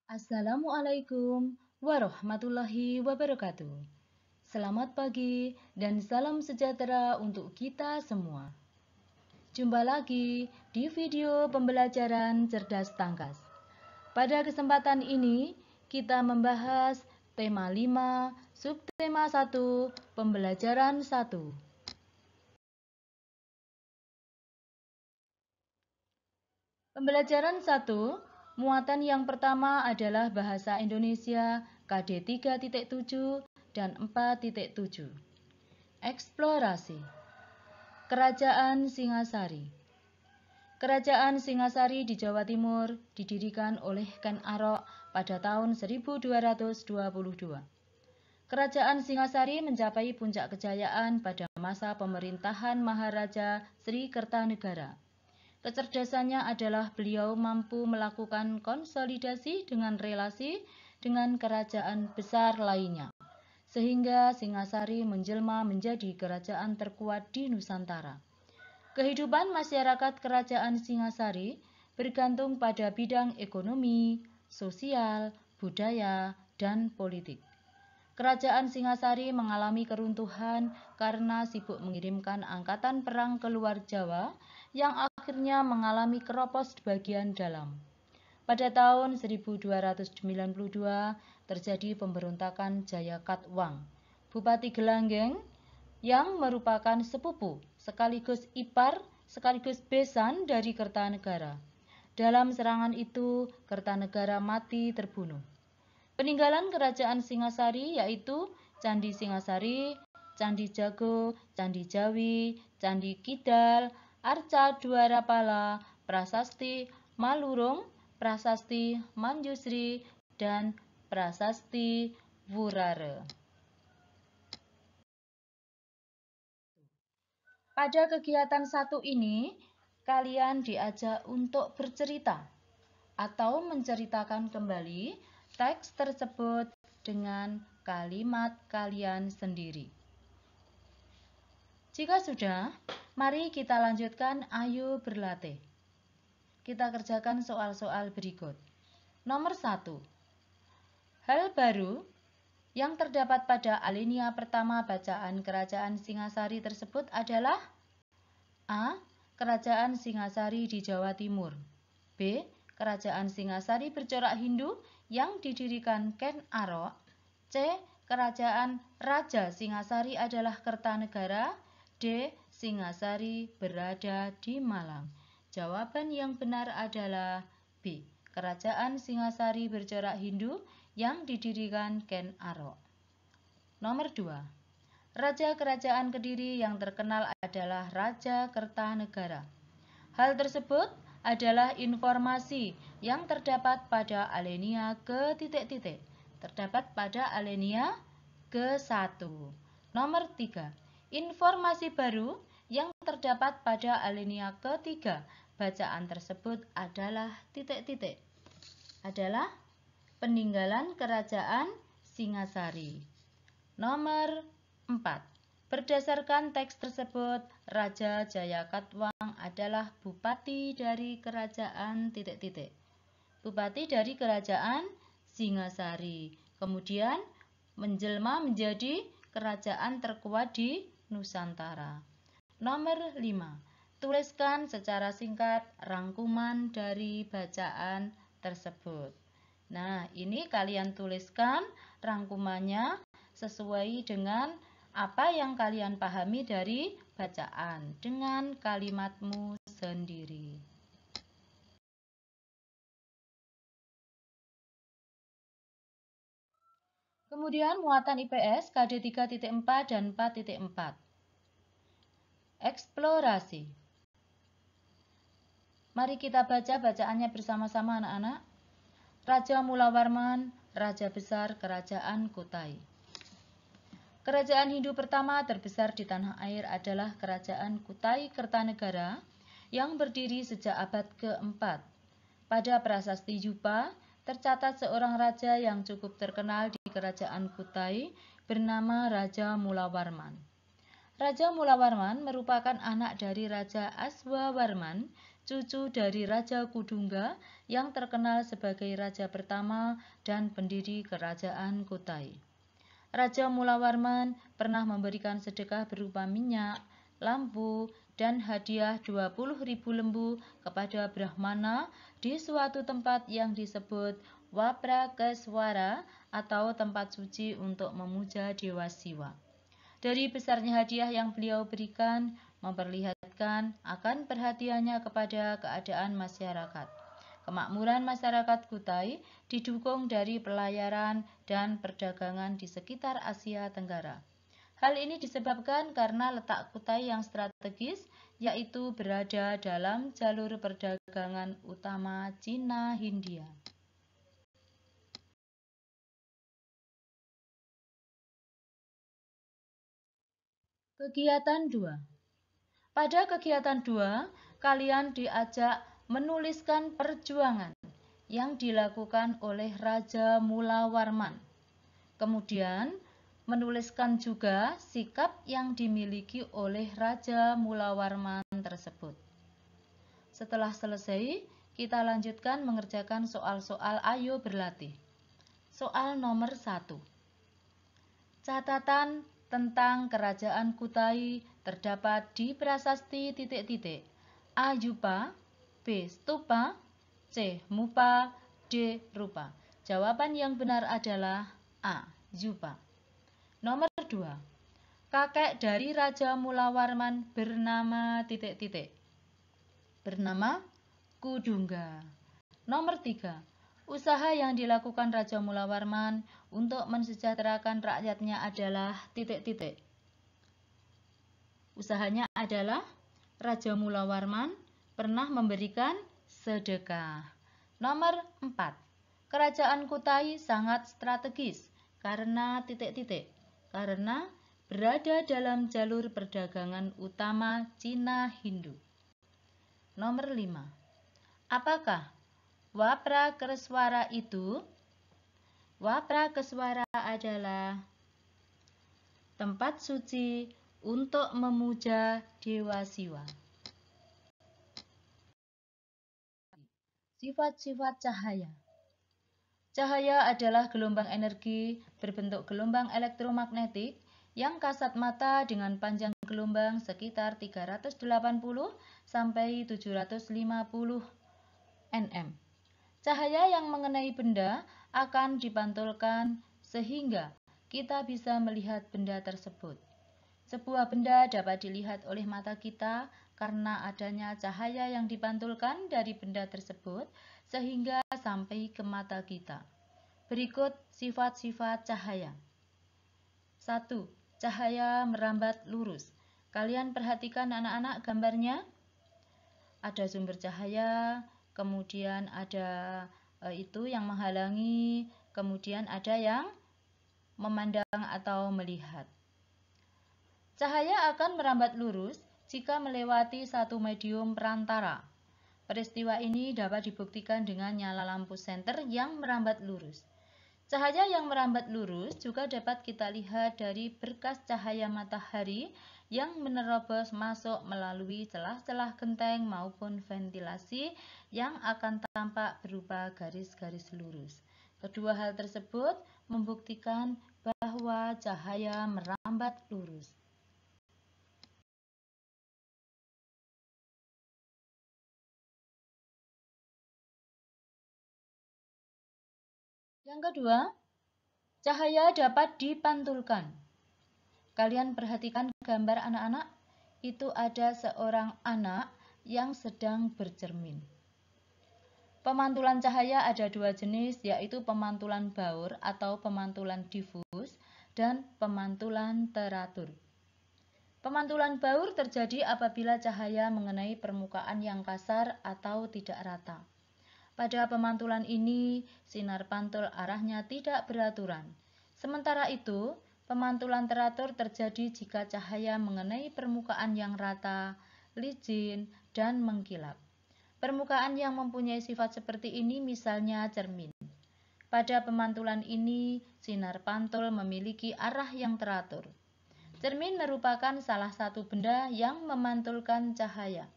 Assalamualaikum warahmatullahi wabarakatuh. Selamat pagi dan salam sejahtera untuk kita semua. Jumpa lagi di video pembelajaran cerdas tangkas. Pada kesempatan ini, kita membahas tema 5, subtema 1, pembelajaran 1. Pembelajaran 1, muatan yang pertama adalah bahasa Indonesia KD 3.7 dan 4.7. Eksplorasi. Kerajaan Singasari. Kerajaan Singasari di Jawa Timur didirikan oleh Ken Arok pada tahun 1222. Kerajaan Singasari mencapai puncak kejayaan pada masa pemerintahan Maharaja Sri Kertanegara. Kecerdasannya adalah beliau mampu melakukan konsolidasi dengan relasi dengan kerajaan besar lainnya, sehingga Singasari menjelma menjadi kerajaan terkuat di Nusantara. Kehidupan masyarakat kerajaan Singasari bergantung pada bidang ekonomi, sosial, budaya, dan politik. Kerajaan Singasari mengalami keruntuhan karena sibuk mengirimkan angkatan perang ke luar Jawa yang akhirnya mengalami keropos di bagian dalam. Pada tahun 1292 terjadi pemberontakan Jayakatwang, Bupati Gelanggeng yang merupakan sepupu sekaligus ipar sekaligus besan dari Kertanegara. Dalam serangan itu, Kertanegara mati terbunuh. Peninggalan kerajaan Singasari yaitu Candi Singasari, Candi Jago, Candi Jawi, Candi Kidal, Arca Dwarapala, Prasasti Malurung, Prasasti Manjusri, dan Prasasti Wurare. Pada kegiatan satu ini, kalian diajak untuk bercerita atau menceritakan kembali teks tersebut dengan kalimat kalian sendiri. Jika sudah, mari kita lanjutkan. Ayo berlatih. Kita kerjakan soal-soal berikut. Nomor 1. Hal baru yang terdapat pada alinea pertama bacaan Kerajaan Singasari tersebut adalah A. Kerajaan Singasari di Jawa Timur. B. Kerajaan Singasari bercorak Hindu yang didirikan Ken Arok. C. Kerajaan Raja Singasari adalah Kertanegara. D. Singasari berada di Malang. Jawaban yang benar adalah B. Kerajaan Singasari bercorak Hindu yang didirikan Ken Arok. Nomor 2. Raja Kerajaan Kediri yang terkenal adalah Raja Kertanegara. Hal tersebut adalah informasi yang terdapat pada alinea ke-. Terdapat pada alinea ke-1. Nomor 3. Informasi baru yang terdapat pada alinea ke-3 bacaan tersebut adalah ... adalah peninggalan kerajaan Singasari. Nomor 4. Berdasarkan teks tersebut, Raja Jayakatwang adalah bupati dari kerajaan ... Bupati dari kerajaan Singasari. Kemudian menjelma menjadi kerajaan terkuat di Nusantara. Nomor 5. Tuliskan secara singkat rangkuman dari bacaan tersebut. Nah, ini kalian tuliskan rangkumannya sesuai dengan apa yang kalian pahami dari bacaan dengan kalimatmu sendiri. Kemudian muatan IPS KD 3.4 dan 4.4. Eksplorasi. Mari kita baca bacaannya bersama-sama anak-anak. Raja Mulawarman, Raja Besar Kerajaan Kutai. Kerajaan Hindu pertama terbesar di tanah air adalah Kerajaan Kutai Kertanegara yang berdiri sejak abad ke-4. Pada prasasti Yupa, tercatat seorang raja yang cukup terkenal di Kerajaan Kutai bernama Raja Mulawarman. Raja Mulawarman merupakan anak dari Raja Aswawarman, cucu dari Raja Kudungga yang terkenal sebagai raja pertama dan pendiri kerajaan Kutai. Raja Mulawarman pernah memberikan sedekah berupa minyak, lampu, dan hadiah 20.000 lembu kepada Brahmana di suatu tempat yang disebut Waprakeswara atau tempat suci untuk memuja Dewa Siwa. Dari besarnya hadiah yang beliau berikan memperlihatkan akan perhatiannya kepada keadaan masyarakat. Kemakmuran masyarakat Kutai didukung dari pelayaran dan perdagangan di sekitar Asia Tenggara. Hal ini disebabkan karena letak Kutai yang strategis, yaitu berada dalam jalur perdagangan utama Cina-Hindia. Kegiatan 2. Pada kegiatan 2, kalian diajak menuliskan perjuangan yang dilakukan oleh Raja Mulawarman. Kemudian, menuliskan juga sikap yang dimiliki oleh Raja Mulawarman tersebut. Setelah selesai, kita lanjutkan mengerjakan soal-soal Ayo Berlatih. Soal nomor 1. Catatan tentang Kerajaan Kutai terdapat di prasasti titik-titik A. Yupa, B. Stupa, C. Mupa, D. Rupa. Jawaban yang benar adalah A. Yupa. Nomor 2. Kakek dari Raja Mulawarman bernama titik-titik. Bernama Kudungga. Nomor 3. Usaha yang dilakukan Raja Mulawarman untuk mensejahterakan rakyatnya adalah titik-titik. Usahanya adalah Raja Mulawarman pernah memberikan sedekah. Nomor 4. Kerajaan Kutai sangat strategis karena titik-titik. Karena berada dalam jalur perdagangan utama Cina-Hindu. Nomor 5. Apakah Waprakeswara itu? Waprakeswara adalah tempat suci untuk memuja Dewa Siwa. Sifat-sifat cahaya. Cahaya adalah gelombang energi berbentuk gelombang elektromagnetik yang kasat mata dengan panjang gelombang sekitar 380 sampai 750 nm. Cahaya yang mengenai benda akan dipantulkan sehingga kita bisa melihat benda tersebut. Sebuah benda dapat dilihat oleh mata kita karena adanya cahaya yang dipantulkan dari benda tersebut sehingga sampai ke mata kita. Berikut sifat-sifat cahaya. 1. Cahaya merambat lurus. Kalian perhatikan anak-anak gambarnya. Ada sumber cahaya, kemudian ada itu yang menghalangi, kemudian ada yang memandang atau melihat. Cahaya akan merambat lurus jika melewati satu medium perantara. Peristiwa ini dapat dibuktikan dengan nyala lampu senter yang merambat lurus. Cahaya yang merambat lurus juga dapat kita lihat dari berkas cahaya matahari yang menerobos masuk melalui celah-celah genteng maupun ventilasi yang akan tampak berupa garis-garis lurus. Kedua hal tersebut membuktikan bahwa cahaya merambat lurus. Yang kedua, cahaya dapat dipantulkan. Kalian perhatikan gambar anak-anak, itu ada seorang anak yang sedang bercermin. Pemantulan cahaya ada dua jenis, yaitu pemantulan baur atau pemantulan difus dan pemantulan teratur. Pemantulan baur terjadi apabila cahaya mengenai permukaan yang kasar atau tidak rata. Pada pemantulan ini, sinar pantul arahnya tidak beraturan. Sementara itu, pemantulan teratur terjadi jika cahaya mengenai permukaan yang rata, licin, dan mengkilap. Permukaan yang mempunyai sifat seperti ini misalnya cermin. Pada pemantulan ini, sinar pantul memiliki arah yang teratur. Cermin merupakan salah satu benda yang memantulkan cahaya.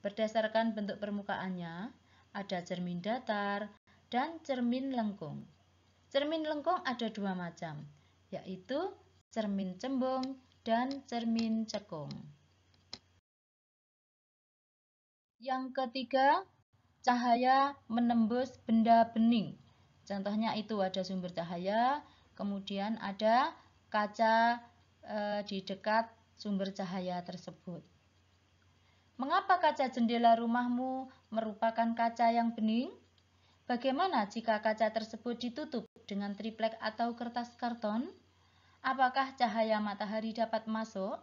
Berdasarkan bentuk permukaannya, ada cermin datar dan cermin lengkung. Cermin lengkung ada dua macam, yaitu cermin cembung dan cermin cekung. Yang ketiga, cahaya menembus benda bening. Contohnya itu ada sumber cahaya, kemudian ada kaca di dekat sumber cahaya tersebut. Mengapa kaca jendela rumahmu merupakan kaca yang bening? Bagaimana jika kaca tersebut ditutup dengan triplek atau kertas karton? Apakah cahaya matahari dapat masuk?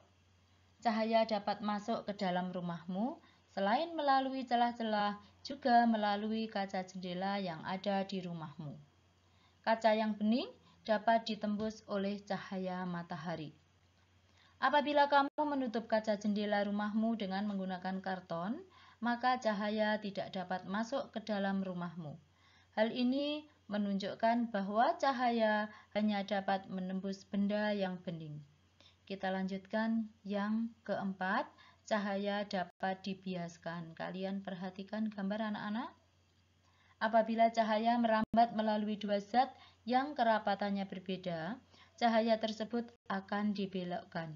Cahaya dapat masuk ke dalam rumahmu selain melalui celah-celah, juga melalui kaca jendela yang ada di rumahmu. Kaca yang bening dapat ditembus oleh cahaya matahari. Apabila kamu menutup kaca jendela rumahmu dengan menggunakan karton, maka cahaya tidak dapat masuk ke dalam rumahmu. Hal ini menunjukkan bahwa cahaya hanya dapat menembus benda yang bening. Kita lanjutkan yang keempat, cahaya dapat dibiaskan. Kalian perhatikan gambar anak-anak. Apabila cahaya merambat melalui dua zat yang kerapatannya berbeda, cahaya tersebut akan dibelokkan.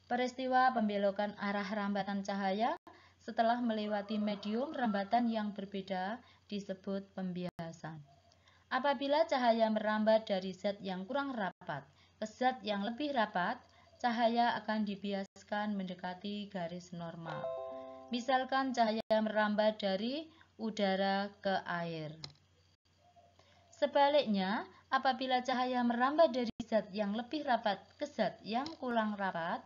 Peristiwa pembelokan arah rambatan cahaya setelah melewati medium rambatan yang berbeda disebut pembiasan. Apabila cahaya merambat dari zat yang kurang rapat ke zat yang lebih rapat, cahaya akan dibiaskan mendekati garis normal. Misalkan cahaya merambat dari udara ke air. Sebaliknya, apabila cahaya merambat dari zat yang lebih rapat ke zat yang kurang rapat,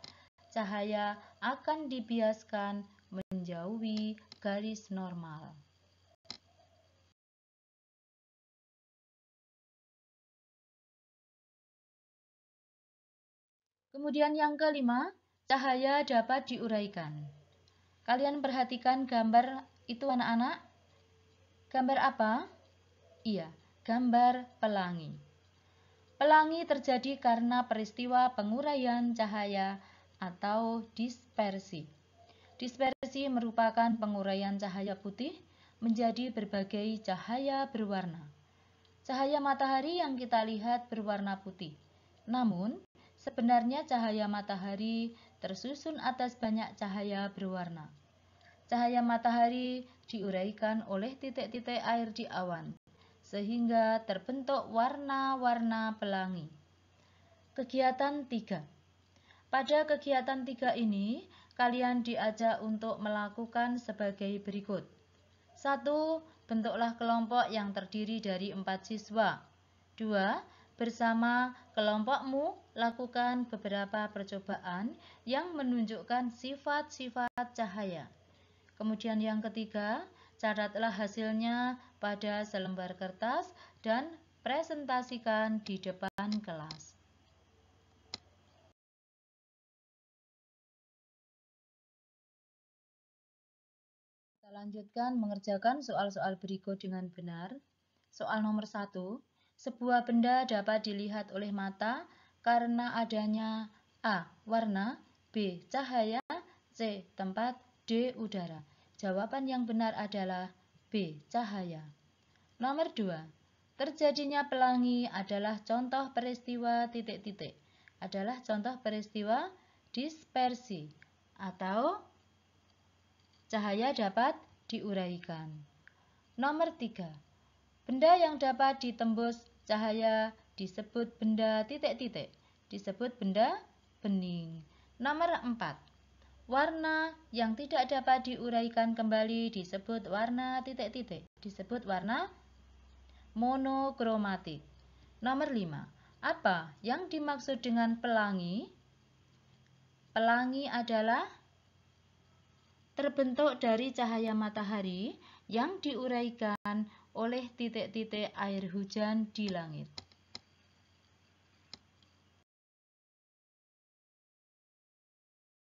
cahaya akan dibiaskan menjauhi garis normal. Kemudian yang kelima, cahaya dapat diuraikan. Kalian perhatikan gambar itu anak-anak. Gambar apa? Iya, gambar pelangi. Pelangi terjadi karena peristiwa penguraian cahaya atau dispersi. Dispersi merupakan penguraian cahaya putih menjadi berbagai cahaya berwarna. Cahaya matahari yang kita lihat berwarna putih. Namun, sebenarnya cahaya matahari tersusun atas banyak cahaya berwarna. Cahaya matahari diuraikan oleh titik-titik air di awan, sehingga terbentuk warna-warna pelangi. Kegiatan 3. Pada kegiatan 3 ini, kalian diajak untuk melakukan sebagai berikut. 1. Bentuklah kelompok yang terdiri dari 4 siswa. 2. Bersama kelompokmu, lakukan beberapa percobaan yang menunjukkan sifat-sifat cahaya. Kemudian yang ketiga, catatlah hasilnya pada selembar kertas dan presentasikan di depan kelas. Kita lanjutkan mengerjakan soal-soal berikut dengan benar. Soal nomor 1, sebuah benda dapat dilihat oleh mata karena adanya A. Warna, B. Cahaya, C. Tempat, D. Udara. Jawaban yang benar adalah B. Cahaya. Nomor 2, terjadinya pelangi adalah contoh peristiwa titik-titik. Adalah contoh peristiwa dispersi atau cahaya dapat diuraikan. Nomor 3, benda yang dapat ditembus cahaya disebut benda titik-titik, disebut benda bening. Nomor 4, warna yang tidak dapat diuraikan kembali disebut warna titik-titik, disebut warna monokromatik. Nomor 5, apa yang dimaksud dengan pelangi? Pelangi adalah terbentuk dari cahaya matahari yang diuraikan oleh titik-titik air hujan di langit.